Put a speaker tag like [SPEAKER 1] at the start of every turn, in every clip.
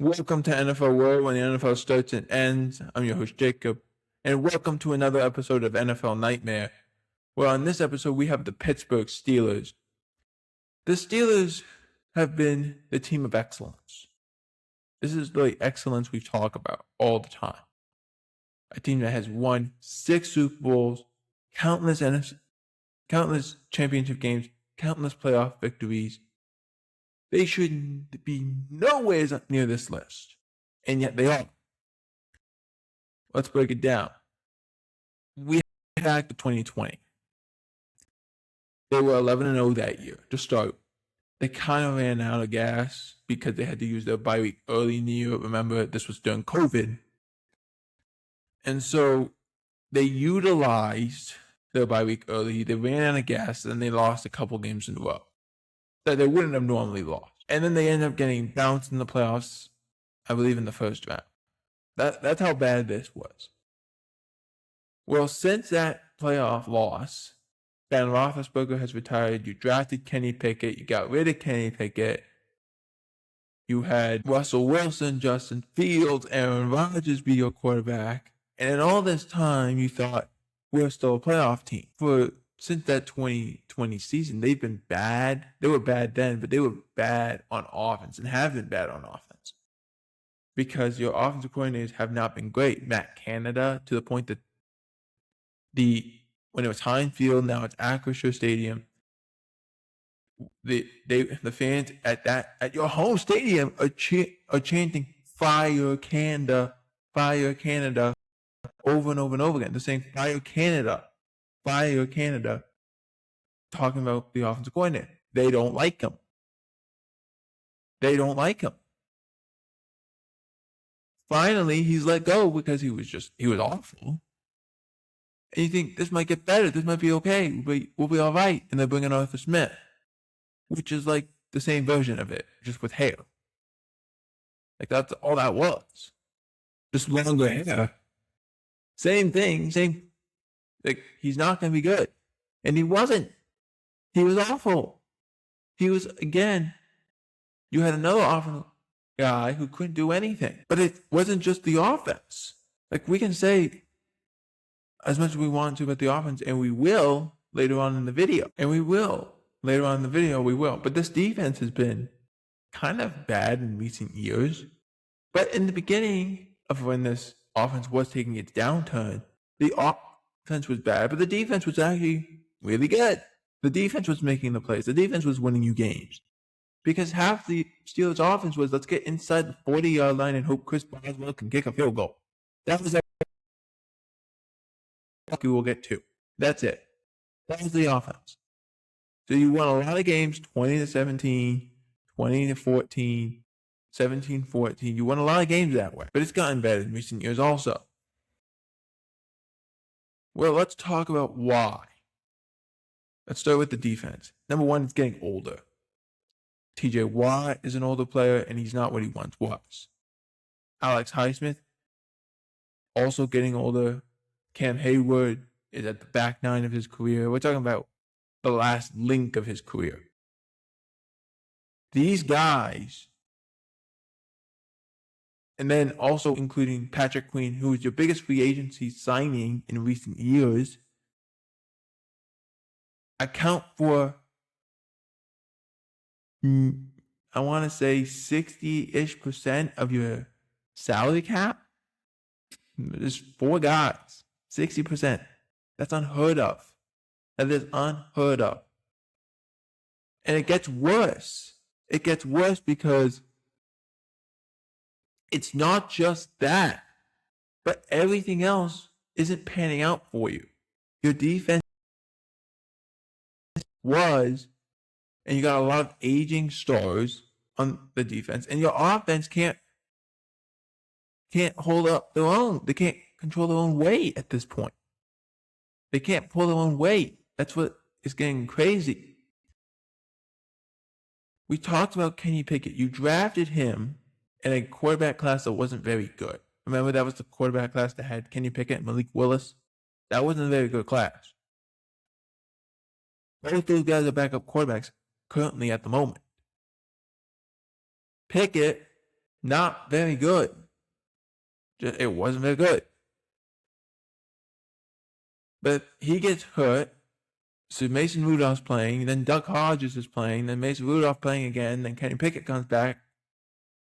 [SPEAKER 1] Welcome to NFL World, when the NFL starts and ends. I'm your host, Jacob, and welcome to another episode of NFL Nightmare. Well, on this episode, we have the Pittsburgh Steelers. The Steelers have been the team of excellence. This is the excellence we talk about all the time. A team that has won 6 Super Bowls, countless championship games, countless playoff victories. They shouldn't be nowhere near this list, and yet they are. Let's break it down. We back to 2020. They were 11-0 that year to start. They kind of ran out of gas because they had to use their bye week early in the year. Remember, this was during COVID. And so they utilized their bye week early. They ran out of gas, and they lost a couple games in a row that they wouldn't have normally lost. And then they ended up getting bounced in the playoffs, I believe, in the first round. That's how bad this was. Well, since that playoff loss, Ben Roethlisberger has retired. You drafted Kenny Pickett. You got rid of Kenny Pickett. You had Russell Wilson, Justin Fields, Aaron Rodgers be your quarterback. And in all this time, you thought, we're still a playoff team. Since that 2020 season, they've been bad. They were bad then, but they were bad on offense and have been bad on offense because your offensive coordinators have not been great. Matt Canada, to the point that when it was Heinz Field, now it's Acrisure Stadium. The fans at your home stadium are chanting "Fire Canada, Fire Canada" over and over and over again. They're saying "Fire Canada, Fire Canada," talking about the offensive coordinator. They don't like him. They don't like him. Finally, he's let go because he was awful. And you think, this might get better. This might be okay. We'll be all right. And they're bringing Arthur Smith, which is like the same version of it, just with hair. Like, that's all that was. Just longer hair. Same thing. Like, he's not going to be good. And he wasn't. He was awful. He was, again, you had another offensive guy who couldn't do anything. But it wasn't just the offense. Like, we can say as much as we want to about the offense, and we will later on in the video. But this defense has been kind of bad in recent years. But in the beginning of when this offense was taking its downturn, the offense was bad, but the defense was actually really good. The defense was making the plays. The defense was winning you games. Because half the Steelers' offense was, let's get inside the 40-yard line and hope Chris Boswell can kick a field goal. That was we will get 2. That's it. That was the offense. So you won a lot of games, 20-17, 20-14, 17-14. You won a lot of games that way. But it's gotten better in recent years also. Well, let's talk about why. Let's start with the defense. Number one, it's getting older. TJ Watt is an older player, and he's not what he once was. Alex Highsmith, also getting older. Cam Hayward is at the back 9 of his career. We're talking about the last link of his career. These guys, and then also including Patrick Queen, who is your biggest free agency signing in recent years, account for, I want to say 60-ish% of your salary cap. There's 4 guys, 60%. That's unheard of. That is unheard of. And it gets worse. It gets worse because it's not just that, but everything else isn't panning out for you. Your defense was, and you got a lot of aging stars on the defense, and your offense can't hold up their own. They can't control their own weight at this point. They can't pull their own weight. That's what is getting crazy. We talked about Kenny Pickett. You drafted him in a quarterback class that wasn't very good. Remember, that was the quarterback class that had Kenny Pickett and Malik Willis? That wasn't a very good class. Both those guys are backup quarterbacks currently at the moment. Pickett not very good. It wasn't very good. But he gets hurt. So Mason Rudolph's playing. Then Doug Rodgers is playing. Then Mason Rudolph playing again. Then Kenny Pickett comes back.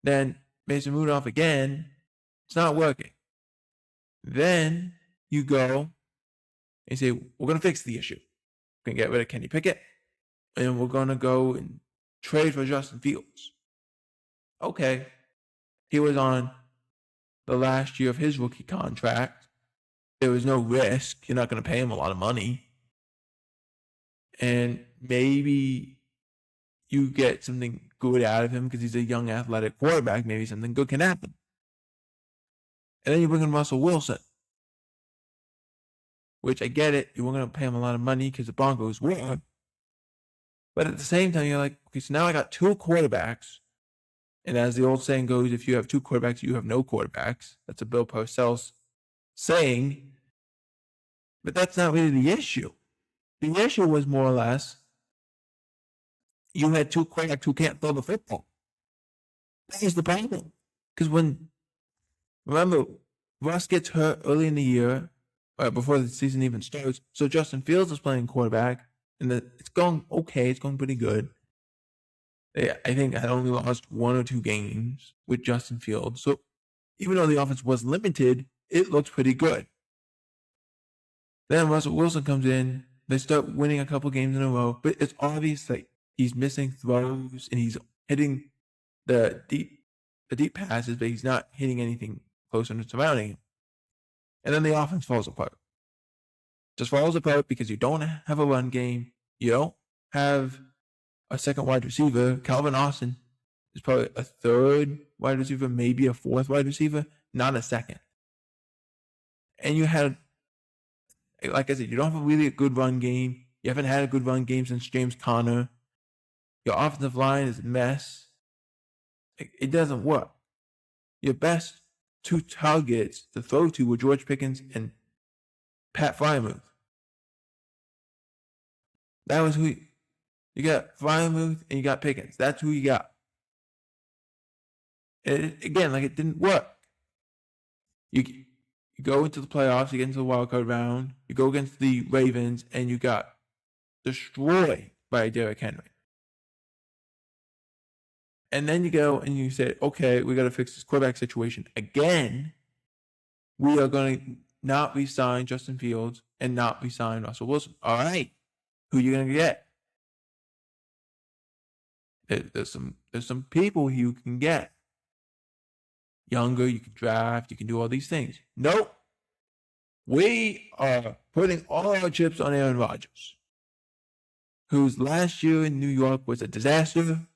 [SPEAKER 1] Then Mason Rudolph again. It's not working. Then you go and say, we're going to fix the issue. We're going to get rid of Kenny Pickett. And we're going to go and trade for Justin Fields. Okay. He was on the last year of his rookie contract. There was no risk. You're not going to pay him a lot of money. And maybe you get something good out of him because he's a young athletic quarterback. Maybe something good can happen. And then you bring in Russell Wilson, which I get it. You weren't going to pay him a lot of money because the Broncos were. But at the same time, you're like, okay, so now I got two quarterbacks. And as the old saying goes, if you have two quarterbacks, you have no quarterbacks. That's a Bill Parcells saying. But that's not really the issue. The issue was more or less, you had two quarterbacks who can't throw the football. That is the problem. Because remember, Russ gets hurt early in the year, before the season even starts. So Justin Fields is playing quarterback, and it's going okay. It's going pretty good. I think I had only lost 1 or 2 games with Justin Fields. So even though the offense was limited, it looks pretty good. Then Russell Wilson comes in. They start winning a couple games in a row, but it's obvious that he's missing throws and he's hitting the deep passes, but he's not hitting anything close to surrounding him. And then the offense falls apart. Just falls apart because you don't have a run game. You don't have a second wide receiver. Calvin Austin is probably a third wide receiver, maybe a fourth wide receiver, not a second. And you had, like I said, you don't have a good run game. You haven't had a good run game since James Conner. Your offensive line is a mess. It doesn't work. Your best 2 targets to throw to were George Pickens and Pat Freiermuth. That was who you got. Freiermuth and you got Pickens. That's who you got. And again, it didn't work. You go into the playoffs, you get into the wild card round, you go against the Ravens, and you got destroyed by Derrick Henry. And then you go and you say, okay, we got to fix this quarterback situation again. We are going to not re-sign Justin Fields and not re-sign Russell Wilson. All right, who are you going to get? There's some people you can get. Younger, you can draft, you can do all these things. Nope. We are putting all our chips on Aaron Rodgers, whose last year in New York was a disaster.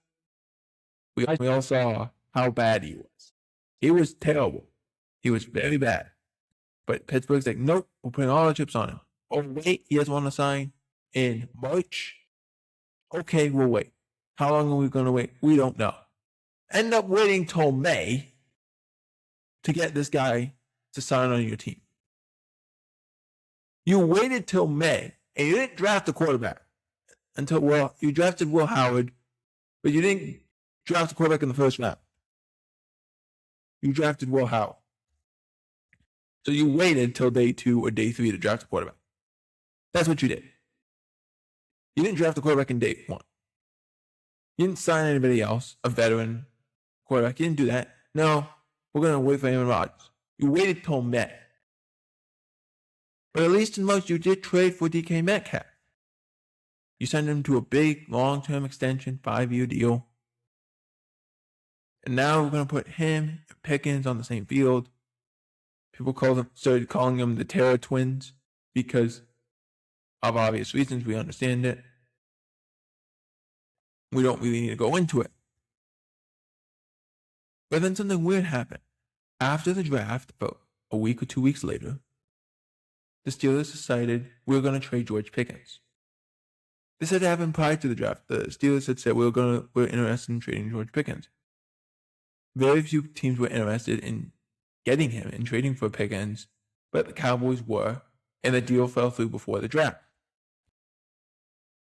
[SPEAKER 1] We all saw how bad he was. He was terrible. He was very bad. But Pittsburgh's like, nope, we're putting all our chips on him. Oh, wait, he doesn't want to sign in March? Okay, we'll wait. How long are we going to wait? We don't know. End up waiting till May to get this guy to sign on your team. You waited till May, and you didn't draft a quarterback until, you drafted Will Howard, but you didn't draft a quarterback in the first round. You drafted Will Howard. So you waited till day 2 or day 3 to draft a quarterback. That's what you did. You didn't draft a quarterback in day 1. You didn't sign anybody else, a veteran quarterback. You didn't do that. No, we're going to wait for Aaron Rodgers. You waited till May. But at least in March, you did trade for DK Metcalf. You signed him to a big, long-term extension, 5-year deal. And now we're going to put him and Pickens on the same field. People started calling them the Terror Twins because of obvious reasons. We understand it. We don't really need to go into it. But then something weird happened. After the draft, about a week or 2 weeks later, the Steelers decided we're going to trade George Pickens. This had happened prior to the draft. The Steelers had said we're interested in trading George Pickens. Very few teams were interested in getting him and trading for Pickens, but the Cowboys were, and the deal fell through before the draft.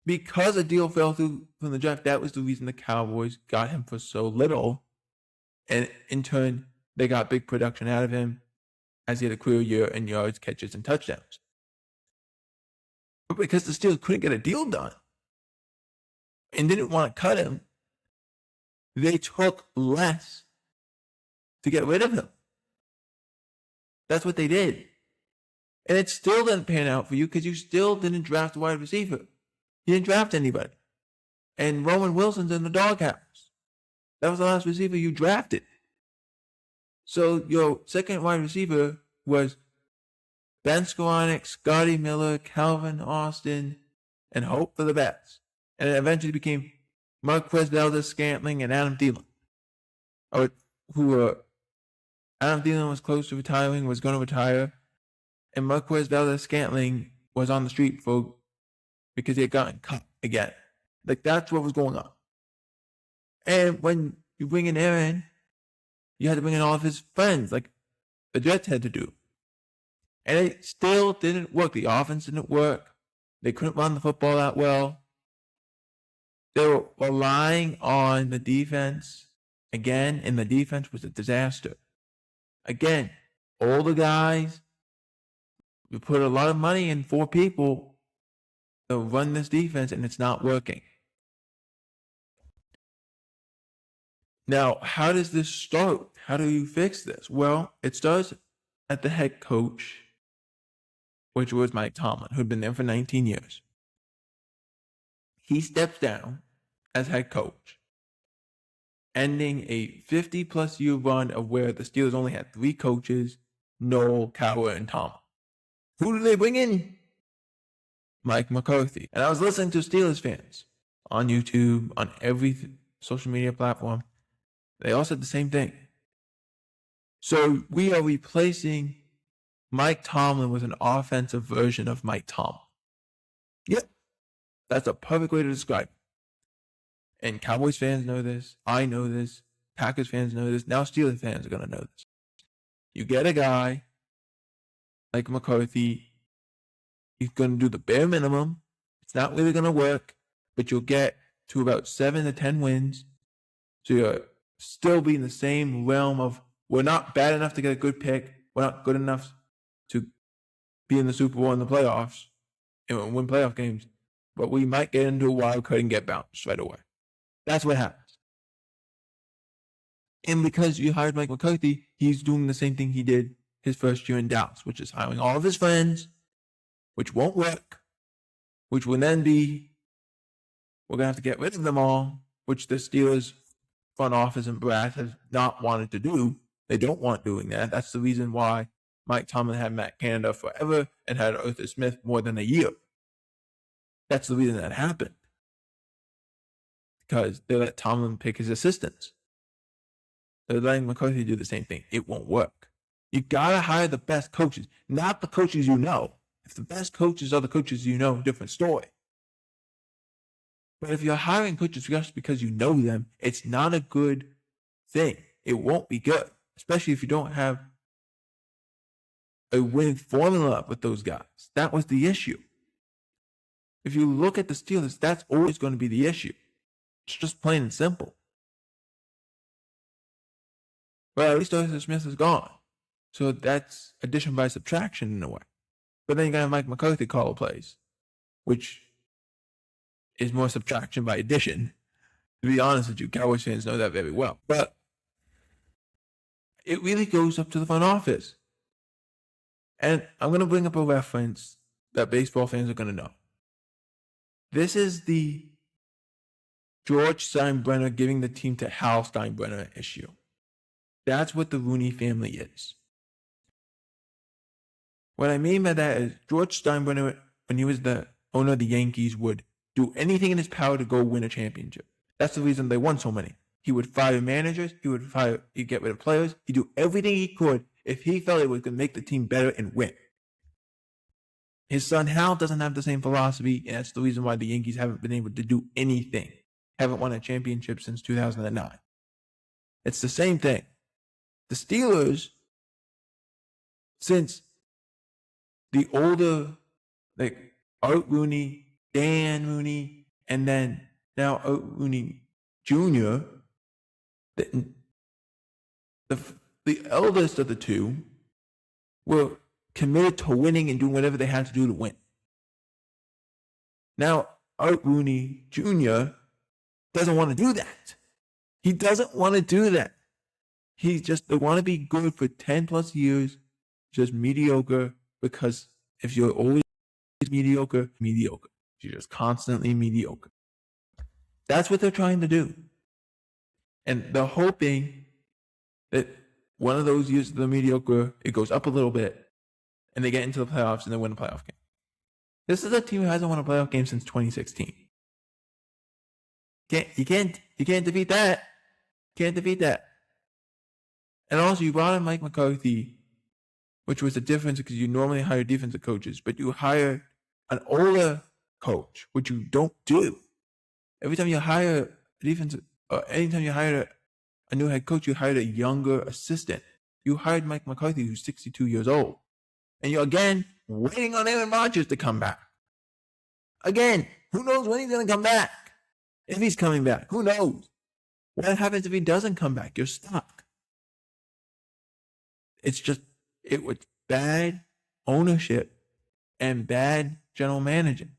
[SPEAKER 1] Because a deal fell through from the draft, that was the reason the Cowboys got him for so little, And in turn, they got big production out of him as he had a career year in yards, catches, and touchdowns. But because the Steelers couldn't get a deal done and didn't want to cut him, they took less to get rid of him. That's what they did. And it still didn't pan out for you because you still didn't draft a wide receiver. You didn't draft anybody. And Roman Wilson's in the doghouse. That was the last receiver you drafted. So your second wide receiver was Ben Skoranek, Scotty Miller, Calvin Austin, and hope for the best. And it eventually became Marquez Valdez-Scantling and Adam Thielen. Adam Thielen was close to retiring, was going to retire. And Marquez Valdez-Scantling was on the street because he had gotten cut again. Like, that's what was going on. And when you bring in Aaron, you had to bring in all of his friends, like the Jets had to do. And it still didn't work. The offense didn't work. They couldn't run the football that well. They were relying on the defense again, and the defense was a disaster. Again, all the guys, we put a lot of money in 4 people to run this defense, and it's not working. Now, how does this start? How do you fix this? Well, it starts at the head coach, which was Mike Tomlin, who'd been there for 19 years. He steps down as head coach, ending a 50-plus year run of where the Steelers only had 3 coaches, Noel, Cowher, and Tomlin. Who do they bring in? Mike McCarthy. And I was listening to Steelers fans on YouTube, on every social media platform. They all said the same thing. So we are replacing Mike Tomlin with an offensive version of Mike Tomlin. Yep. That's a perfect way to describe it. And Cowboys fans know this. I know this. Packers fans know this. Now Steelers fans are going to know this. You get a guy like McCarthy. He's going to do the bare minimum. It's not really going to work, but you'll get to about 7 to 10 wins. So you're still be in the same realm of, we're not bad enough to get a good pick. We're not good enough to be in the Super Bowl and the playoffs and win playoff games, but we might get into a wild card and get bounced right away. That's what happens. And because you hired Mike McCarthy, he's doing the same thing he did his first year in Dallas, which is hiring all of his friends, which won't work, which will then be, we're going to have to get rid of them all, which the Steelers front office and brass has not wanted to do. They don't want doing that. That's the reason why Mike Tomlin had Matt Canada forever and had Arthur Smith more than a year. That's the reason that happened. Because they let Tomlin pick his assistants. They're letting McCarthy do the same thing. It won't work. You got to hire the best coaches, not the coaches you know. If the best coaches are the coaches you know, different story. But if you're hiring coaches just because you know them, it's not a good thing. It won't be good, especially if you don't have a winning formula with those guys. That was the issue. If you look at the Steelers, that's always going to be the issue. It's just plain and simple. Well, at least Arthur Smith is gone. So that's addition by subtraction in a way. But then you got to have Mike McCarthy call plays, which is more subtraction by addition. To be honest with you, Cowboys fans know that very well. But it really goes up to the front office. And I'm going to bring up a reference that baseball fans are going to know. This is the George Steinbrenner giving the team to Hal Steinbrenner issue. That's what the Rooney family is. What I mean by that is George Steinbrenner, when he was the owner of the Yankees, would do anything in his power to go win a championship. That's the reason they won so many. He would fire managers. He'd get rid of players. He'd do everything he could if he felt it was going to make the team better and win. His son Hal doesn't have the same philosophy, and that's the reason why the Yankees haven't been able to do anything. Haven't won a championship since 2009. It's the same thing. The Steelers, since the older, like Art Rooney, Dan Rooney, and then now Art Rooney Jr., The eldest of the two were committed to winning and doing whatever they had to do to win. Now, Art Rooney Jr. doesn't want to do that. He doesn't want to do that. They want to be good for 10 plus years, just mediocre, because if you're always mediocre. You're just constantly mediocre. That's what they're trying to do. And they're hoping that one of those years of the mediocre, it goes up a little bit, and they get into the playoffs and they win a playoff game. This is a team who hasn't won a playoff game since 2016. You can't defeat that. Can't defeat that. And also, you brought in Mike McCarthy, which was the difference because you normally hire defensive coaches, but you hire an older coach, which you don't do. Every time you hire a defensive, or anytime you hire a new head coach, you hired a younger assistant. You hired Mike McCarthy, who's 62 years old. And you're again waiting on Aaron Rodgers to come back. Again, who knows when he's going to come back? If he's coming back, who knows? What happens if he doesn't come back? You're stuck. It was bad ownership and bad general managing.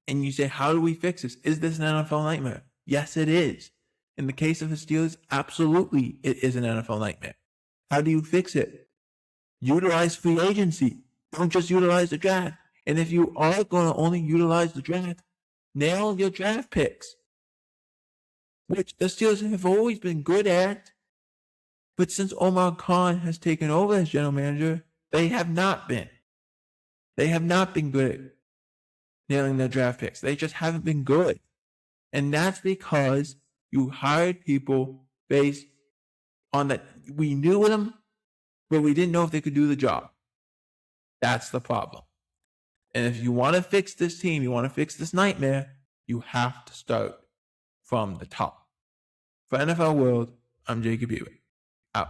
[SPEAKER 1] And you say, how do we fix this? Is this an NFL nightmare? Yes, it is. In the case of the Steelers, absolutely it is an NFL nightmare. How do you fix it? Utilize free agency. Don't just utilize the draft. And if you are going to only utilize the draft, nail your draft picks, which the Steelers have always been good at. But since Omar Khan has taken over as general manager, they have not been. They have not been good at nailing their draft picks. They just haven't been good. And that's because you hired people based on that. We knew them, but we didn't know if they could do the job. That's the problem. And if you want to fix this team, you want to fix this nightmare, you have to start from the top. For NFL World, I'm Jacob Hebert. Out.